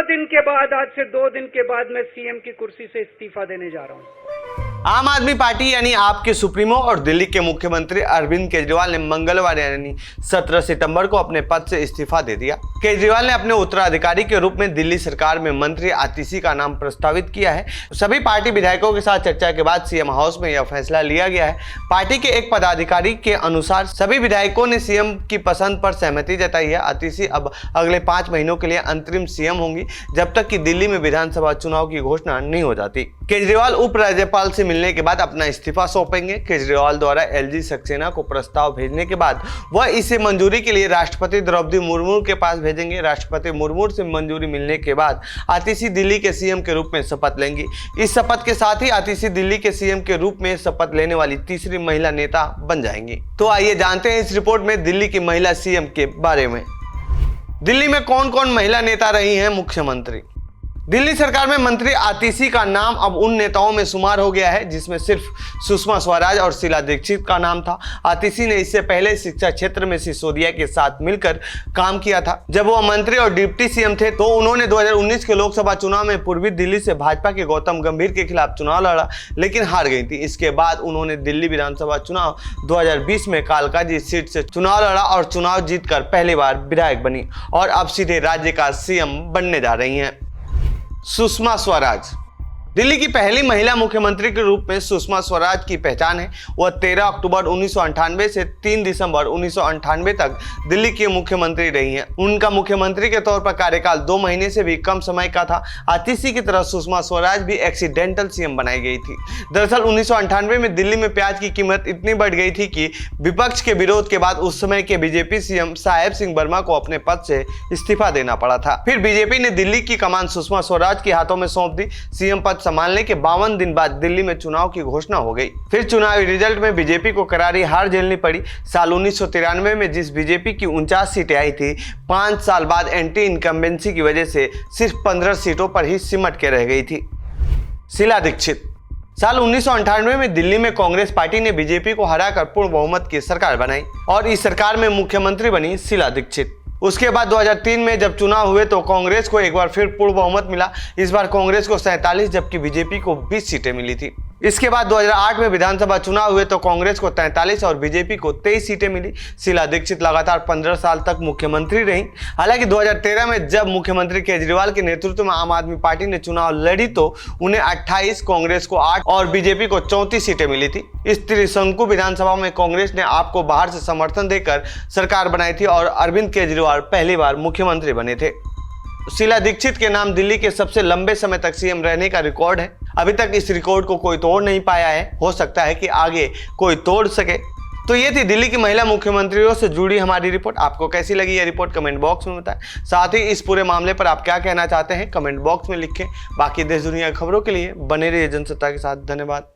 दिन के बाद, आज से 2 दिन के बाद मैं सीएम की कुर्सी से इस्तीफा देने जा रहा हूं। आम आदमी पार्टी यानी आप के सुप्रीमो और दिल्ली के मुख्यमंत्री अरविंद केजरीवाल ने मंगलवार यानी 17 सितंबर को अपने पद से इस्तीफा दे दिया। केजरीवाल ने अपने उत्तराधिकारी के रूप में दिल्ली सरकार में मंत्री आतिशी का नाम प्रस्तावित किया है। सभी पार्टी विधायकों के साथ चर्चा के बाद सीएम हाउस में यह फैसला लिया गया है। पार्टी के एक पदाधिकारी के अनुसार सभी विधायकों ने सीएम की पसंद पर सहमति जताई है। आतिशी अब अगले 5 महीनों के लिए अंतरिम सीएम होंगी, जब तक कि दिल्ली में विधानसभा चुनाव की घोषणा नहीं हो जाती। केजरीवाल उपराज्यपाल से मिलने के बाद अपना इस्तीफा सौंपेंगे। केजरीवाल द्वारा एलजी सक्सेना को प्रस्ताव भेजने के बाद वह इसे मंजूरी के लिए राष्ट्रपति द्रौपदी मुर्मू के पास भेजेंगे। राष्ट्रपति मुर्मू से मंजूरी मिलने के बाद आतिशी दिल्ली के सीएम के रूप में शपथ लेंगी। इस शपथ के साथ ही आतिशी दिल्ली के सीएम के रूप में शपथ लेने वाली तीसरी महिला नेता बन जाएंगी। तो आइए जानते हैं इस रिपोर्ट में दिल्ली की महिला सीएम के बारे में। दिल्ली में कौन कौन महिला नेता रही हैं मुख्यमंत्री। दिल्ली सरकार में मंत्री आतिशी का नाम अब उन नेताओं में शुमार हो गया है जिसमें सिर्फ सुषमा स्वराज और शीला दीक्षित का नाम था। आतिशी ने इससे पहले शिक्षा क्षेत्र में सिसोदिया के साथ मिलकर काम किया था। जब वह मंत्री और डिप्टी सीएम थे तो उन्होंने 2019 के लोकसभा चुनाव में पूर्वी दिल्ली से भाजपा के गौतम गंभीर के खिलाफ चुनाव लड़ा, लेकिन हार गई थी। इसके बाद उन्होंने दिल्ली विधानसभा चुनाव 2020 में कालकाजी सीट से चुनाव लड़ा और चुनाव जीतकर पहली बार विधायक बनी और अब सीधे राज्य का सीएम बनने जा रही हैं। सुषमा स्वराज दिल्ली की पहली महिला मुख्यमंत्री के रूप में सुषमा स्वराज की पहचान है। वह 13 अक्टूबर 1998 से 3 दिसंबर 1998 तक दिल्ली की मुख्यमंत्री रही हैं। उनका मुख्यमंत्री के तौर पर कार्यकाल 2 महीने से भी कम समय का था। आतिशी की तरह सुषमा स्वराज भी एक्सीडेंटल सीएम बनाई गई थी। दरअसल 1998 में दिल्ली में प्याज की कीमत इतनी बढ़ गई थी कि विपक्ष के विरोध के बाद उस समय के बीजेपी सीएम साहेब सिंह वर्मा को अपने पद से इस्तीफा देना पड़ा था। फिर बीजेपी ने दिल्ली की कमान सुषमा स्वराज के हाथों में सौंप दी। सीएम पद संभालने के 52 दिन बाद दिल्ली में चुनाव की घोषणा हो गई। फिर चुनावी रिजल्ट में बीजेपी को करारी हार झेलनी पड़ी। साल 1993 में जिस बीजेपी की 49 सीटें आई थी, 5 साल बाद एंटी इनकम्बेंसी की वजह से सिर्फ 15 सीटों पर ही सिमट के रह गई थी। शीला दीक्षित साल 1998 में दिल्ली में कांग्रेस पार्टी ने बीजेपी को हराकर पूर्ण बहुमत की सरकार बनाई और इस सरकार में मुख्यमंत्री बनी शीला दीक्षित। उसके बाद 2003 में जब चुनाव हुए तो कांग्रेस को एक बार फिर पूर्ण बहुमत मिला। इस बार कांग्रेस को 47 जबकि बीजेपी को 20 सीटें मिली थी। इसके बाद 2008 में विधानसभा चुनाव हुए तो कांग्रेस को 43 और बीजेपी को 23 सीटें मिली। शीला दीक्षित लगातार 15 साल तक मुख्यमंत्री रहीं। हालांकि 2013 में जब मुख्यमंत्री केजरीवाल के नेतृत्व में आम आदमी पार्टी ने चुनाव लड़ी तो उन्हें 28, कांग्रेस को 8 और बीजेपी को 34 सीटें मिली थी। इस त्रिशंकु विधानसभा में कांग्रेस ने आप को बाहर से समर्थन देकर सरकार बनाई थी और अरविंद केजरीवाल पहली बार मुख्यमंत्री बने थे। शीला दीक्षित के नाम दिल्ली के सबसे लंबे समय तक सीएम रहने का रिकॉर्ड है। अभी तक इस रिकॉर्ड को कोई तोड़ नहीं पाया है। हो सकता है कि आगे कोई तोड़ सके। तो ये थी दिल्ली की महिला मुख्यमंत्रियों से जुड़ी हमारी रिपोर्ट। आपको कैसी लगी ये रिपोर्ट कमेंट बॉक्स में बताएं। साथ ही इस पूरे मामले पर आप क्या कहना चाहते हैं कमेंट बॉक्स में लिखें। बाकी देश दुनिया की खबरों के लिए बने रहिए जनसत्ता के साथ। धन्यवाद।